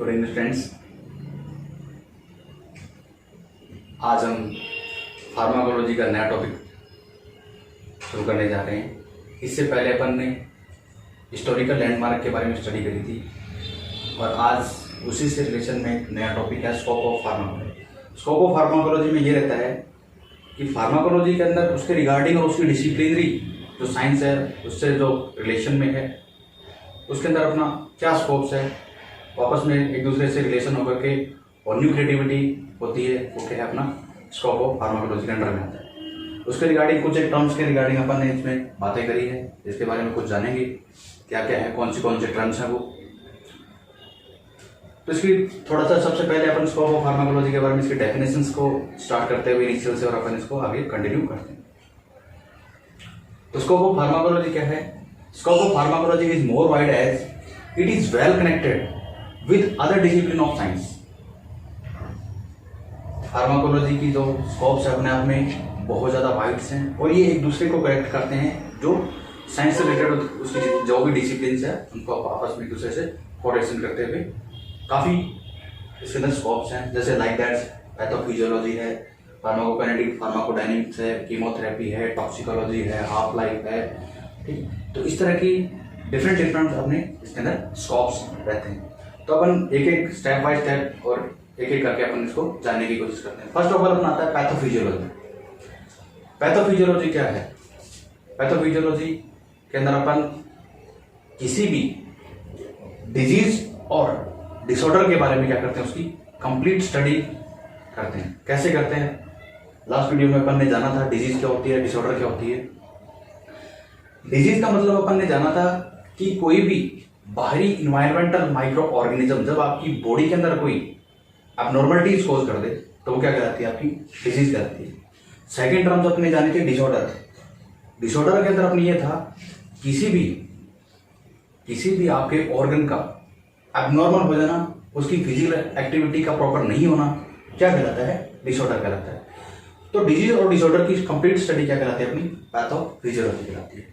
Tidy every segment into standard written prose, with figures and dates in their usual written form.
Good evening friends. आज हम pharmacology का नया टॉपिक शुरू करने जा रहे हैं। इससे पहले अपन ने हिस्टोरिकल लैंडमार्क के बारे में स्टडी करी थी और आज उसी से रिलेशन में एक नया टॉपिक है scope of pharmacology. Scope of pharmacology में ये रहता है कि फार्माकोलॉजी के अंदर उसके रिगार्डिंग और उसकी डिसिप्लिनरी जो साइंस है उससे जो रिलेशन में है उसके अंदर अपना क्या स्कोप्स है, आपस में एक दूसरे से रिलेशन होकर के और न्यू क्रिएटिविटी होती है, वो क्या है अपना स्कोप ऑफ फार्माकोलॉजी के अंडर में आता है। उसके रिगार्डिंग कुछ एक टर्म्स के रिगार्डिंग अपन ने इसमें बातें करी है, इसके बारे में कुछ जानेंगे क्या क्या है, कौन से टर्म्स हैं वो। तो इसकी थोड़ा सा सबसे पहले अपन स्कोप ऑफ फार्माकोलॉजी के बारे में इसके डेफिनेशंस को स्टार्ट करते हुए इनिशियल से और अपन इसको आगे कंटिन्यू करते हैं। तो स्कोप ऑफ फार्माकोलॉजी क्या है? Scope of pharmacology is more wide as it is well connected with other discipline of science. Pharmacology की जो स्कोप्स है अपने आप में बहुत ज़्यादा वाइड्स हैं और ये एक दूसरे को कनेक्ट करते हैं। जो साइंस से रिलेटेड उसकी जो भी डिसिप्लिन है उनको आपस में एक दूसरे से कोऑर्डिनेशन करते हुए काफ़ी इसके अंदर स्कोप्स हैं, जैसे लाइक दैट पैथोफिजियोलॉजी है, फार्माकोकाइनेटिक फार्माकोडायनेमिक्स है, कीमोथेरेपी है, टॉक्सिकोलॉजी है, हाफ लाइफ है। ठीक, तो इस तरह की डिफरेंट अपने इसके अंदर स्कोप्स रहते हैं। तो अपन एक एक स्टेप बाय स्टेप और एक एक करके अपन इसको जानने की कोशिश करते हैं। फर्स्ट ऑफ ऑल अपन आता है पैथोफिजियोलॉजी। पैथोफिजियोलॉजी क्या है? पैथोफिजियोलॉजी के अंदर अपन किसी भी डिजीज और डिसऑर्डर के बारे में क्या करते हैं, उसकी कंप्लीट स्टडी करते हैं। कैसे करते हैं? लास्ट वीडियो में अपन ने जाना था डिजीज क्या होती है, डिसऑर्डर क्या होती है। डिजीज का मतलब अपन ने जाना था कि कोई भी बाहरी इन्वायरमेंटल माइक्रो ऑर्गेनिज्म जब आपकी बॉडी के अंदर कोई एबनॉर्मलिटीज कॉज कर दे तो वो क्या कहलाती है, आपकी डिजीज कहलाती है। सेकेंड टर्म जो अपने जाने थे डिसऑर्डर। डिसऑर्डर के अंदर अपने ये था किसी भी आपके ऑर्गन का एबनॉर्मल हो जाना, उसकी फिजिकल एक्टिविटी का प्रॉपर नहीं होना क्या कहलाता है, डिसऑर्डर कहलाता है। तो डिजीज और डिसऑर्डर की कंप्लीट स्टडी क्या कहलाती है, अपनी पैथोफिजियोलॉजी कहलाती है।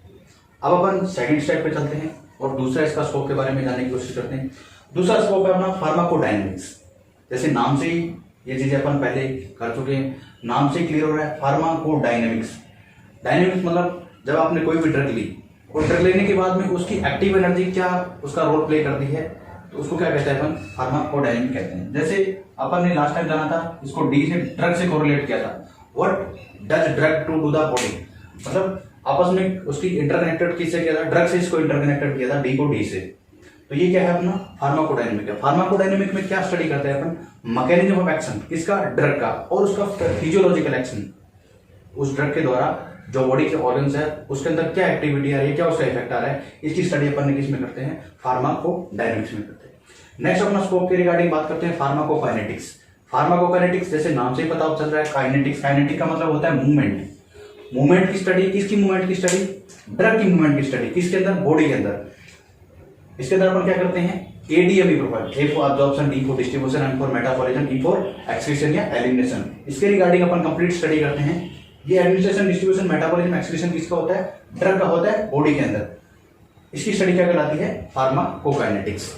अब अपन सेकंड स्टेप पे चलते हैं और दूसरा इसका स्कोप के बारे में जानने की कोशिश करते हैं। दूसरा स्कोप है अपना फार्माकोडायनेमिक्स। जैसे नाम से ही ये चीजें अपन पहले कर चुके हैं, नाम से क्लियर हो रहा है फार्माकोडायनेमिक्स। डायनेमिक्स मतलब जब आपने कोई भी ड्रग ली और ड्रग लेने के बाद में उसकी एक्टिव एनर्जी क्या उसका रोल प्ले करती है, तो उसको क्या कहते हैं अपन, फार्माकोडायनेमिक कहते हैं। जैसे अपन ने लास्ट टाइम जाना था, इसको डी से ड्रग से कोरिलेट किया था। What does drug to do the body, मतलब आपस में उसकी इंटरकनेक्टेड किससे किया था, ड्रग से इसको इंटरकनेक्टेड किया था, डी को डी से। तो ये क्या है अपना फार्माकोडायनेमिक है। फार्माकोडायनेमिक में क्या स्टडी करते हैं अपन, मैकेनिज्म ऑफ एक्शन किसका, ड्रग का, और उसका फिजियोलॉजिकल एक्शन, उस ड्रग के द्वारा जो बॉडी के ऑर्गन्स है उसके अंदर क्या एक्टिविटी आ रही है, क्या उसका इफेक्ट आ रहा है, इसकी स्टडी अपन ने किस में करते हैं, फार्माकोडायनेमिक्स में करते हैं। नेक्स्ट अपना स्कोप के रिगार्डिंग बात करते हैं फार्माकोकाइनेटिक्स। फार्माकोकाइनेटिक्स जैसे नाम से ही पता चल रहा है, काइनेटिक्स, काइनेटिक का मतलब होता है मूवमेंट। मूवमेंट की स्टडी, किसकी मूवमेंट की स्टडी, ड्रग की मूवमेंट की स्टडी, किसके अंदर, बॉडी के अंदर। इसके अंदर अपन क्या करते हैं, ADME profile, A for absorption, D for distribution, M for metabolism, E for excretion या एलिमिनेशन। इसके रिगार्डिंग अपन कंप्लीट स्टडी करते हैं। ये एडमिनिस्ट्रेशन, डिस्ट्रीब्यूशन, मेटाबॉलिज्म, एक्सक्रीशन किसका होता है, ड्रग का होता है, बॉडी के अंदर। इसकी स्टडी क्या कहलाती है, फार्माकोकाइनेटिक्स।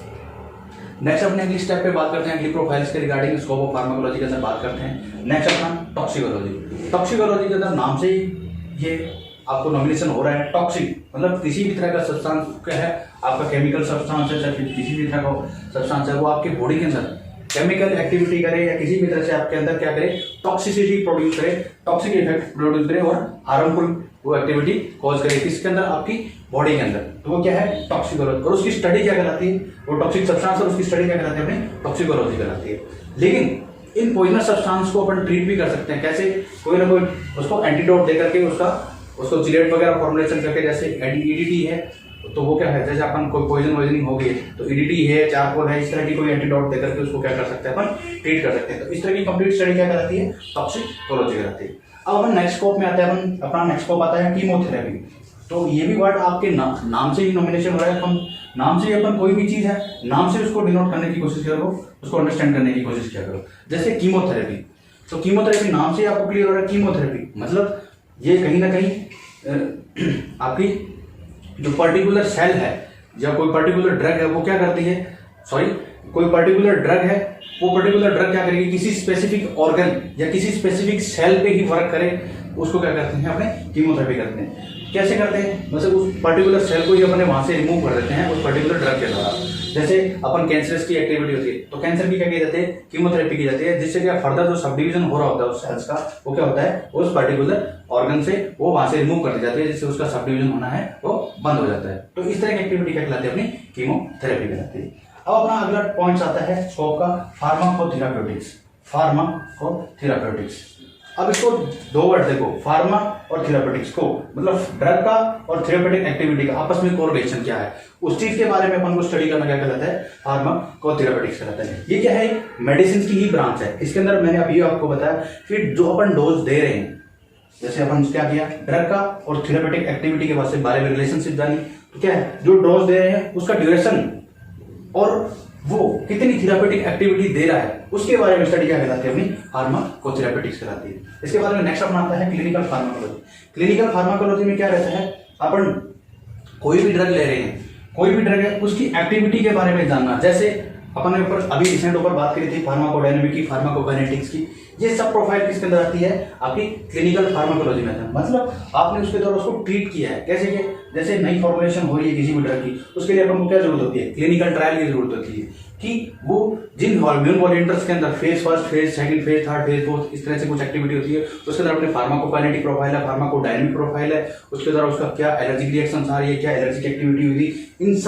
नेक्स्ट अपने अगली स्टेप पे बात करते हैं, अगली प्रोफाइल्स के रिगार्डिंग स्कोप ऑफ फार्माकोलॉजी के अंदर बात करते हैं। नेक्स्ट अपना टॉक्सिकोलॉजी। टॉक्सिकोलॉजी के अंदर नाम से ही ये आपको नॉमिनेशन हो रहा है, टॉक्सिक मतलब किसी भी तरह का सब्सटेंस क्या है, आपका केमिकल सब्सटेंस है, चाहे किसी भी तरह का सब्सटेंस है, वो आपके बॉडी के अंदर केमिकल एक्टिविटी करे या किसी भी तरह से आपके अंदर क्या करे, टॉक्सिसिटी प्रोड्यूस करे, टॉक्सिक इफेक्ट प्रोड्यूस करे और हार्मफुल वो एक्टिविटी कॉज करे किसके अंदर, आपकी बॉडी के अंदर। तो वो क्या है, टॉक्सिकोलॉजी। और उसकी स्टडी क्या कहलाती है, वो टॉक्सिक सब्सटेंस और उसकी स्टडी क्या कहलाती है, अपनी टॉक्सिकोलॉजी कहलाती है। लेकिन इन पॉइजनस सब्सटेंस को अपन ट्रीट भी कर सकते हैं। कैसे, कोई ना कोई उसको एंटीडोट दे करके उसको चिलेट वगैरह फॉर्मुलेशन करके, जैसे ईडीटी है तो वो क्या है, जैसे अपन कोई पॉइजन वॉइजनिंग हो गई तो ईडीटी है, चारकोल है, इस तरह की कोई एंटीडोट देकर के उसको क्या कर सकते हैं, अपन ट्रीट कर सकते हैं। तो इस तरह की कंप्लीट स्टडी क्या कहलाती है, टॉक्सिकोलॉजी कहलाती है। अब अपन नेक्स्ट स्कोप में आते हैं, अपन अपना नेक्स्ट स्कोप आता है कीमोथेरेपी। तो ये भी वर्ड आपके नाम से ही नॉमिनेशन हो रहा है। अपन नाम से ही अपन कोई भी चीज है, नाम से उसको डिनोट करने की कोशिश करो, उसको अंडरस्टैंड करने की कोशिश किया करो। जैसे कीमोथेरेपी, तो कीमोथेरेपी नाम से ही आपको क्लियर हो रहा है, कीमोथेरेपी मतलब ये कहीं ना कहीं आपकी जो पर्टिकुलर सेल है या कोई पर्टिकुलर ड्रग है वो क्या करती है, कोई पर्टिकुलर ड्रग है, वो पर्टिकुलर ड्रग क्या करेगी, किसी स्पेसिफिक ऑर्गन या किसी स्पेसिफिक सेल पे ही वर्क करे, उसको क्या करते हैं, अपने कीमोथेरेपी करते हैं। कैसे करते हैं, मतलब उस पर्टिकुलर सेल को ही अपने वहां से रिमूव कर देते हैं उस पर्टिकुलर ड्रग के द्वारा। जैसे अपन कैंसरस की एक्टिविटी होती है तो कैंसर की क्या की जाती है, कीमोथेरेपी की जाती है, जिससे क्या फर्दर जो सब डिवीजन हो रहा होता है उस सेल्स का, वो क्या होता है, उस पर्टिकुलर ऑर्गन से वो वहां से रिमूव कर दी जाती है, जिससे उसका सब डिवीजन होना है वो बंद हो जाता है। तो इस तरह की एक्टिविटी क्या कहलाती है, अपनी कीमोथेरेपी कहलाती है। अब अपना अगला पॉइंट आता है स्कोप का, फार्माकोथेराप्यूटिक्स। फार्माकोथेराप्यूटिक्स, अब इसको दो वर्ड देखो, फार्मा और थेरापेटिक्स को, मतलब ड्रग का और थेरापेटिक एक्टिविटी का आपस में कोरिलेशन क्या है, उस चीज के बारे में अपन को स्टडी करना क्या कहलाता है, फार्माकोथेरापेटिक्स कहलाता है। ये क्या है, मेडिसिन की ही ब्रांच है। इसके अंदर मैंने अभी आपको बताया कि जो अपन डोज दे रहे हैं, जैसे अपन क्या किया, ड्रग का और थेरापेटिक एक्टिविटी के बारे में रिलेशनशिप जानी, तो क्या है, जो डोज दे रहे हैं उसका ड्यूरेशन और वो कितनी थेरापेटिक एक्टिविटी दे रहा है, उसके बारे में स्टडी क्या कहलाती है, अपनी फार्माकोथेरापेटिक्स कहलाती है। इसके बाद में नेक्स्ट अपना आता है क्लिनिकल फार्माकोलॉजी। क्लिनिकल फार्माकोलॉजी में क्या रहता है, अपन कोई भी ड्रग ले रहे हैं, कोई भी ड्रग है, उसकी एक्टिविटी के बारे में जानना। जैसे अपन ने ऊपर अभी रिसेंट ऊपर बात करी थी फार्माकोडायनेमिक की, फार्माकोकाइनेटिक्स की, ये सब प्रोफाइल किसके अंदर आती है, आपकी क्लिनिकल फार्माकोलॉजी में। मतलब आपने उसके द्वारा उसको ट्रीट किया है, कैसे कि जैसे नई फॉर्मुलेशन हो रही है किसी भी ड्रग की, उसके लिए अपन को क्या जरूरत होती है, क्लिनिकल ट्रायल की जरूरत होती है कि वो जिन ह्यूमन वॉलंटियर्स के अंदर phase first, phase second, phase third, phase fourth, इस तरह से कुछ एक्टिविटी होती है, उसके अंदर अपने फार्माकोकाइनेटिक प्रोफाइल है, फार्माकोडायनेमिक प्रोफाइल है, उसके द्वारा उसका क्या एलर्जिक रिएक्शन आ रही है, क्या एलर्जिक एक्टिविटी हुई थी, इन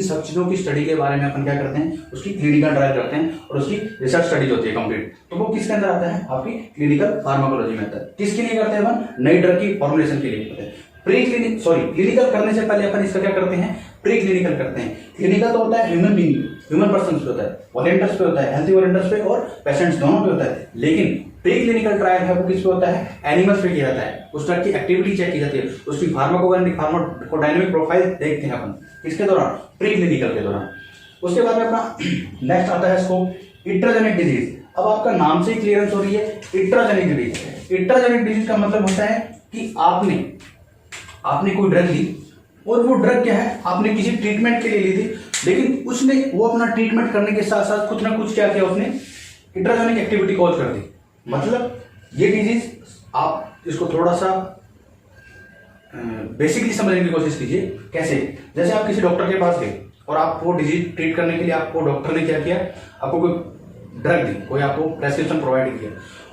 सब चीजों की स्टडी के बारे में अपन क्या करते हैं, उसकी क्लिनिकल ट्रायल करते हैं और उसकी रिसर्च स्टडीज होती है कंप्लीट। तो वो किसके अंदर आता है, आपकी क्लिनिकल फार्माकोलॉजी में आता है। किसके लिए करते हैं अपन, नई ड्रग की फॉर्मुलेशन के लिए करते हैं। क्लिनिकल करने से पहले अपन इसका क्या करते हैं, प्री क्लिनिकल करते हैं। क्लिनिकल तो होता है ह्यूमन बीइंग, ह्यूमन पर्सन पे होता है, वॉलंटियर्स पे होता है, हेल्थी वॉलंटियर्स पे और पेशेंट्स दोनों पे होता है। लेकिन प्री क्लिनिकल ट्रायल है वो किस पे होता है, एनिमल्स पे किया जाता है। उस ड्रग की एक्टिविटी चेक की जाती है, उसकी फार्माकोडायनेमिक प्रोफाइल देखते हैं अपन किसके दौरान, प्री क्लिनिकल के दौरान। उसके बाद में अपना नेक्स्ट आता है स्कोप, इट्राजेनिक डिजीज। अब आपका नाम से ही क्लियरेंस हो रही है, इट्राजेनिक डिजीज। इट्राजेनिक डिजीज का मतलब होता है कि आपने कोई ड्रग ली और वो ड्रग क्या है, आपने किसी ट्रीटमेंट के लिए ली थी, लेकिन उसने वो अपना ट्रीटमेंट करने के साथ साथ कुछ ना कुछ क्या किया, उसने इट्राजेनिक एक्टिविटी कॉज कर दी। मतलब ये डिजीज, आप इसको थोड़ा सा बेसिकली समझने की कोशिश कीजिए। कैसे, जैसे आप किसी डॉक्टर के पास गए और आप वो डिजीज ट्रीट करने के लिए आपको डॉक्टर ने क्या किया, आपको कोई ड्रग दी, कोई आपको प्रेस्क्रिप्शन प्रोवाइड किया।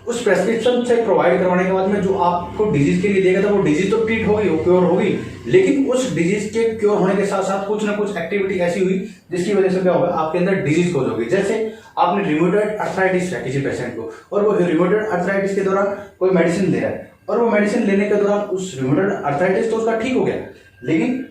उस प्रेस्क्रिप्शन से प्रोवाइड करवाने के बाद में जो आपको डिजीज के लिए देगा था, वो डिजीज तो ट्रीट हो गई, वो क्योर हो गई, लेकिन उस डिजीज के क्योर होने के साथ साथ कुछ ना कुछ एक्टिविटी ऐसी हुई जिसकी वजह से क्या होगा, आपके अंदर डिजीज कॉज होगी। जैसे आपने रिम्यूटेड अर्थराइटिस है किसी पेशेंट को, और वो रिम्यूटेड अर्थराइटिस के दौरान कोई मेडिसिन दे रहा है, और वो मेडिसिन लेने के दौरान उस रिम्यूटेड अर्थराइटिस तो उसका ठीक हो गया, लेकिन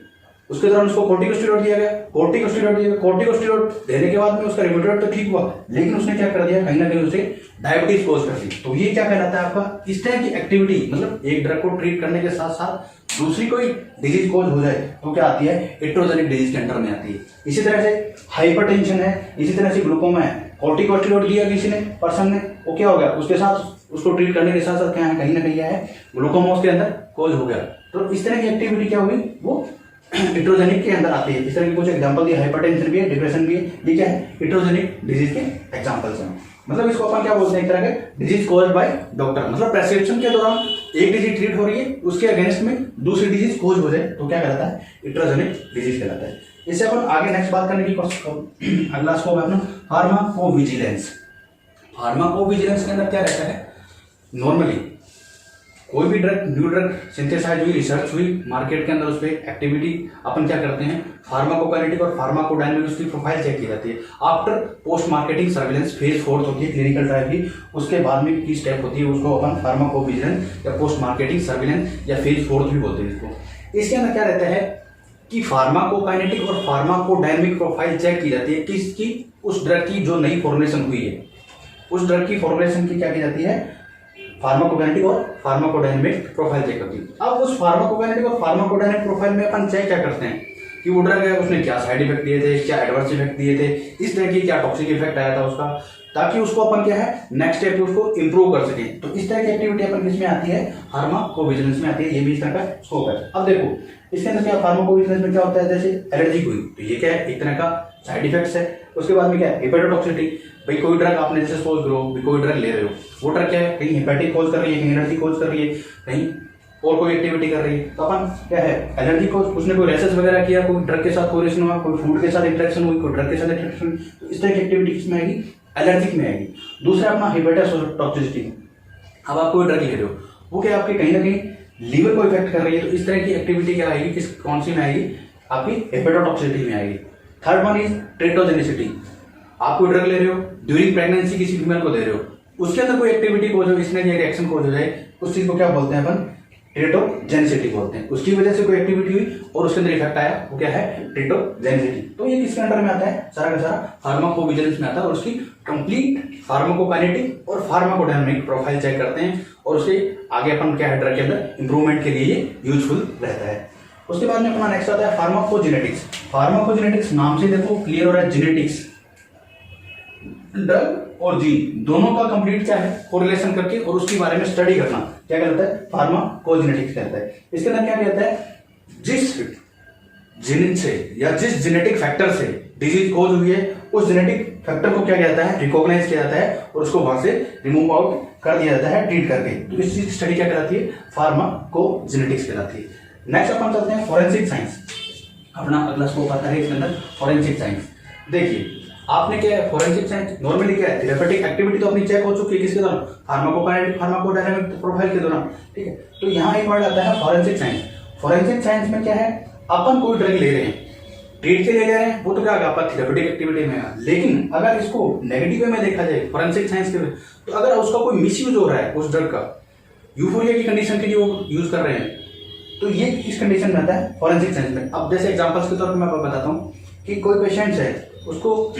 उसके दौरान उसको कोर्टिकोस्टेरॉइड दिया गया, कोर्टिकोस्टेरॉइड देने के बाद में उसका रिम्यूटेड तो ठीक हुआ, लेकिन उसने क्या कर दिया, कहीं ना कहीं उसे डायबिटीज कोज कर दी। तो ये क्या कहलाता है आपका, इस तरह की एक्टिविटी, मतलब एक ड्रग को ट्रीट करने के साथ साथ दूसरी कोई डिजीज कोज हो जाए तो क्या आती है, इट्रोजेनिक डिजीज के अंडर में आती है। इसी तरह से हाइपरटेंशन है, इसी तरह से ग्लूकोमा है, कोर्टिकोस्टेरॉइड दिया किसी ने, पर्सन ने, वो क्या हो गया, उसके साथ उसको ट्रीट करने के साथ साथ क्या है, कहीं ना कहीं क्या है, ग्लूकोमा उसके अंदर कोज हो गया। तो इस तरह की एक्टिविटी क्या हुई, वो इट्रोजेनिक के अंदर आती है। इस तरह की कुछ एग्जांपल दिए, हाइपरटेंशन भी है, डिप्रेशन भी है, ये क्या है, इट्रोजेनिक डिजीज के एग्जांपल्स हैं। मतलब इसको अपन क्या बोलते हैं, एक तरह के डिजीज कॉज्ड बाय डॉक्टर। मतलब प्रेस्क्रिप्शन के दौरान एक डिजीज ट्रीट हो रही है, उसके अगेंस्ट में दूसरी डिजीज कॉज हो जाए तो क्या कहलाता है, इट्रोजेनिक डिजीज कहलाता है। इससे अपन आगे नेक्स्ट बात करने की कोशिश करो। अगला स्कोप है अपना फार्माकोविजिलेंस। फार्माकोविजिलेंस के अंदर क्या रहता है, नॉर्मली कोई भी ड्रग, न्यू ड्रग सिंथेसाइज हुई, रिसर्च हुई मार्केट के अंदर, उस पर एक्टिविटी अपन क्या करते हैं, फार्माकोकाइनेटिक और फार्माकोडायनेमिक उसकी प्रोफाइल चेक की जाती है। After post marketing surveillance phase 4 होती है क्लिनिकल ट्रायल की, उसके बाद में की स्टेप होती है, उसको अपन फार्माकोविजिलेंस या पोस्ट मार्केटिंग सर्विलेंस या फेज 4 भी बोलते हैं इसको। इसके अंदर क्या रहता है कि फार्माकोकाइनेटिक और फार्माकोडायनेमिक प्रोफाइल चेक की जाती है किसकी, उस ड्रग की जो नई फॉर्मुलेशन हुई है, उस ड्रग की फॉर्मुलेशन की क्या की जाती है, फार्माकोकाइनेटिक और फार्माकोडायनेमिक प्रोफाइल चेक करती है। अब उस फार्माकोकाइनेटिक और फार्माकोडायनेमिक प्रोफाइल में अपन चेक क्या करते हैं कि वो ड्रग है, उसने क्या साइड इफेक्ट दिए थे, क्या एडवर्स इफेक्ट दिए थे, इस तरह की क्या टॉक्सिक इफेक्ट आया था उसका, ताकि उसको अपन क्या है नेक्स्ट स्टेप उसको इंप्रूव कर सके। तो इस तरह की एक्टिविटी अपन किसमें आती है, फार्माकोविजिलेंस में आती है। ये भी इस तरह का स्कोप है। अब देखो इसके अंदर क्या फार्माकोविजिलेंस में क्या होता है, जैसे एलर्जी हुई तो ये क्या है, एक तरह का साइड इफेक्ट्स है। उसके बाद में क्या है, हेपेटोटॉक्सिसिटी। भाई कोई ड्रग आपने जैसे सपोज करो कोई ड्रग ले रहे हो, वो ड्रग क्या है, कहीं हेपेटिक कॉज कर रही है, कहीं एलर्जी कॉज कर रही है, कहीं और कोई एक्टिविटी कर रही है, तो अपन क्या है एलर्जी को, उसने कोई रेसेस वगैरह किया, कोई ड्रग के साथ कोरिलेशन हुआ, कोई फूड के साथ इंटरेक्शन हुई, कोई ड्रग के साथ इंटरेक्शन हुई, तो इस तरह की एक्टिविटी किसमें आएगी, एलर्जिक में आएगी। दूसरा अपना हेपेटोटॉक्सिसिटी। अब आप कोई ड्रग ले रहे हो, वो क्या आपके कहीं ना कहीं लीवर को इफेक्ट कर रही है, तो इस तरह की एक्टिविटी क्या आएगी, किस कौन सी में आएगी, आपकी हेपेटोटॉक्सिसिटी में आएगी। Third one is teratogenicity. आप कोई ड्रग ले रहे हो, ड्यूरिंग प्रेगनेंसी किसी फीमेल को दे रहे हो, उसके अंदर कोई एक्टिविटी कोज हो, इसमें रिएक्शन कोज हो जाए, उस चीज को क्या बोलते हैं अपन, टेट्रोजेनिसिटी बोलते हैं। उसकी वजह से कोई एक्टिविटी हुई और उसके अंदर इफेक्ट आया, वो क्या है, टेट्रोजेनिसिटी। तो ये किसके अंडर में आता है, सारा का सारा फार्माकोविजिलेंस में आता है, और उसकी कंप्लीट फार्माकोकाइनेटिक और फार्माकोडायनामिक प्रोफाइल चेक करते हैं, और उसके आगे अपन क्या है ड्रग के अंदर इंप्रूवमेंट के लिए ये यूजफुल रहता है। उसके बाद में अपना नेक्स्ट आता है फार्माकोजेनेटिक्स। फार्माकोजेनेटिक्स नाम से देखो क्लियर हो रहा है, जेनेटिक्स, ड्रग और जीन दोनों का कंप्लीट क्या है, कोरिलेशन करके और उसके बारे में स्टडी करना क्या कहलाता है, फार्माकोजेनेटिक्स कहता है। इसके अंदर क्या कहता है, जिस जीन से या जिस जेनेटिक फैक्टर से डिजीज कोज हुई है, उस जेनेटिक फैक्टर को क्या कहता है, रिकॉग्नाइज किया जाता है और उसको वहां से रिमूव आउट कर दिया जाता है ट्रीट करके। तो इस चीज की स्टडी क्या कहलाती है, फार्माकोजेनेटिक्स कहलाती है। नेक्स्ट अपन चलते हैं फॉरेंसिक साइंस। अपना अगला स्कोप आता है इसके अंदर फॉरेंसिक साइंस। देखिए आपने क्या है, फॉरेंसिक साइंस नॉर्मली क्या है, थेरेपेटिक एक्टिविटी तो अपनी चेक हो चुकी है किसके दौरान, फार्माकोकाइनेटिक फार्माकोडायनामिक प्रोफाइल के दौरान, ठीक है। तो यहाँ एक वर्ड आता है फॉरेंसिक साइंस। फॉरेंसिक साइंस में क्या है, अपन कोई ड्रग ले रहे हैं, ट्रीट के लिए ले रहे हैं, वो तो क्या आपका थेरेपेटिक एक्टिविटी में है। लेकिन अगर इसको नेगेटिव वे में देखा जाए फॉरेंसिक साइंस के, तो अगर उसका कोई मिसयूज हो रहा है उस ड्रग का, यूफोरिया की कंडीशन के लिए वो यूज कर रहे हैं, तो ये इस कंडीशन में आता है फॉरेंसिक साइंस में। अब जैसे एग्जांपल्स के तौर पर मैं आपको बताता हूँ कि कोई पेशेंट है, उसको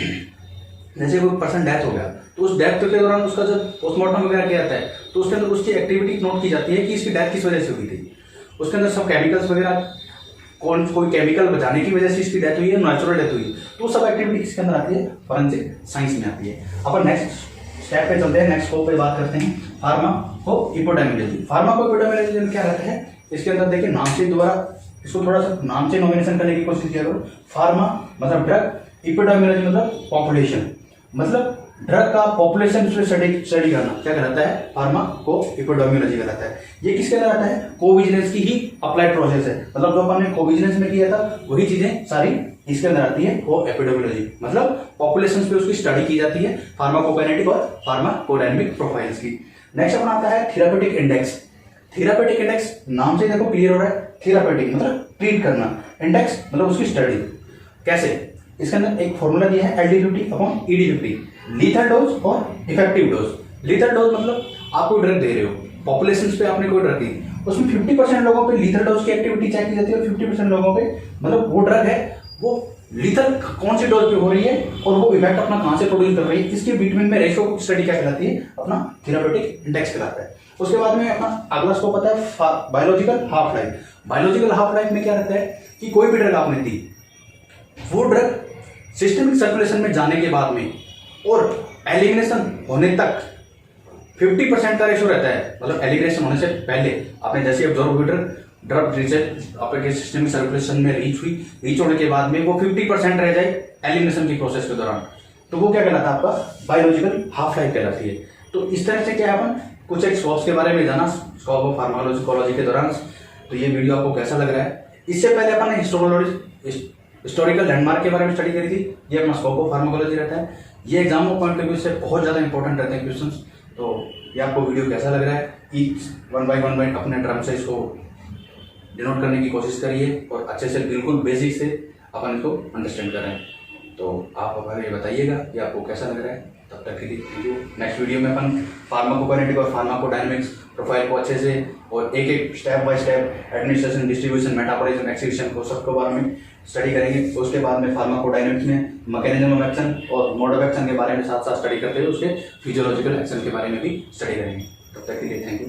जैसे कोई पर्सन डेथ हो गया, तो उस डेथ के दौरान उसका जब पोस्टमार्टम वगैरह किया जाता है, तो उसके अंदर उसकी एक्टिविटी नोट की जाती है कि इसकी डेथ किस वजह से हुई थी। उसके अंदर सब केमिकल्स वगैरह, कोई केमिकल बचाने की वजह से इसकी डेथ हुई है, नेचुरल डेथ हुई है, तो सब एक्टिविटी किसके अंदर आती है, फॉरेंसिक साइंस में आती है। अपन नेक्स्ट स्टेप पे चलते हैं, नेक्स्ट स्कोप पे बात करते हैं फार्माकोएपिडेमियोलॉजी। फार्माकोएपिडेमियोलॉजी में क्या रहता है, इसके अंदर देखिए नाम से दोबारा इसको थोड़ा सा नाम से नॉमिनेशन करने की कोशिश किया करो। फार्मा मतलब ड्रग, एपिडेमियोलॉजी मतलब पॉपुलेशन, मतलब ड्रग का पॉपुलेशन स्टडी करना क्या कहलाता है, फार्माकोएपिडेमियोलॉजी कहलाता है। ये किसके अंदर आता है, कोविजिलेंस की ही अप्लाइड प्रोसेस है, मतलब जो अपन ने कोविजिलेंस में किया था वही चीजें सारी इसके अंदर आती है, वो एपिडेमियोलॉजी मतलब पॉपुलेशन पे उसकी स्टडी की जाती है, फार्माकोकाइनेटिक और फार्माकोडायनामिक प्रोफाइल्स की। नेक्स्ट अपना आता है थेरापेटिक इंडेक्स। थेरापेटिक इंडेक्स नाम से देखो क्लियर हो रहा है, थेरापेटिक मतलब ट्रीट करना, इंडेक्स मतलब उसकी स्टडी कैसे। इसके अंदर एक फॉर्मूला दिया है LD50 upon ED50, lethal dose और इफेक्टिव डोज। लीथल डोज मतलब आप कोई ड्रग दे रहे हो, पॉपुलेशन पे आपने कोई ड्रग दी, उसमें 50% लोगों पे लीथल डोज की एक्टिविटी चेक की जाती है और 50% लोगों पे मतलब वो ड्रग है वो लीथल कौन सी डोज पे हो रही है और वो इफेक्ट अपना कहां से प्रोड्यूस कर रही है, इसके बिटवीन में रेशियो स्टडी क्या कहलाती है, अपना थेरापेटिक इंडेक्स कहलाता है। उसके बाद में अपना अगला स्कोप आता है biological half life. Biological half life में क्या रहता है कि कोई भी ड्रग आपने दी, वो ड्रग सिस्टमिक सर्कुलेशन में जाने के बाद में और एलिमिनेशन होने तक 50% का रेशो रहता है, मतलब एलिमिनेशन होने से पहले आपने जैसे ऑब्जर्व ड्रग रिजल्ट आपके सिस्टमिक सर्कुलेशन में रीच होने के बाद में वो 50% रह जाए एलिमिनेशन की प्रोसेस के दौरान, तो वो क्या कहलाता है, आपका बायोलॉजिकल हाफ लाइफ कहलाती है। तो इस तरह से क्या अपन कुछ एक स्कोप्स के बारे में जाना स्कोप ऑफ फार्माकोलॉजी के दौरान। तो ये वीडियो आपको कैसा लग रहा है, इससे पहले अपन ने हिस्टोरिकल लैंडमार्क के बारे में स्टडी करी थी, ये अपना स्कोप ऑफ फार्माकोलॉजी रहता है। ये एग्जाम पॉइंट ऑफ व्यू से बहुत ज़्यादा इंपॉर्टेंट रहते हैं क्वेश्चंस। तो ये आपको वीडियो कैसा लग रहा है, ईच वन बाय वन अपने टर्म से इसको डिनोट करने की कोशिश करिए और अच्छे से बिल्कुल बेसिक से अपन इसको अंडरस्टैंड करें। तो आप हमें ये बताइएगा कि आपको कैसा लग रहा है। तब तक के लिए थैंक यू। नेक्स्ट वीडियो में अपन फार्माकोकाइनेटिक और फार्माकोडायनामिक्स प्रोफाइल को अच्छे से और एक एक step by step administration, distribution, metabolism, excretion को सबके बारे में स्टडी करेंगे। उसके बाद में फार्माकोडायनामिक्स में मैकेनिज्म ऑफ एक्शन और मोड ऑफ एक्शन के बारे में साथ साथ स्टडी करते हुए उसके फिजियोलॉजिकल एक्शन के बारे में भी स्टडी करेंगे। तब तक के लिए थैंक यू।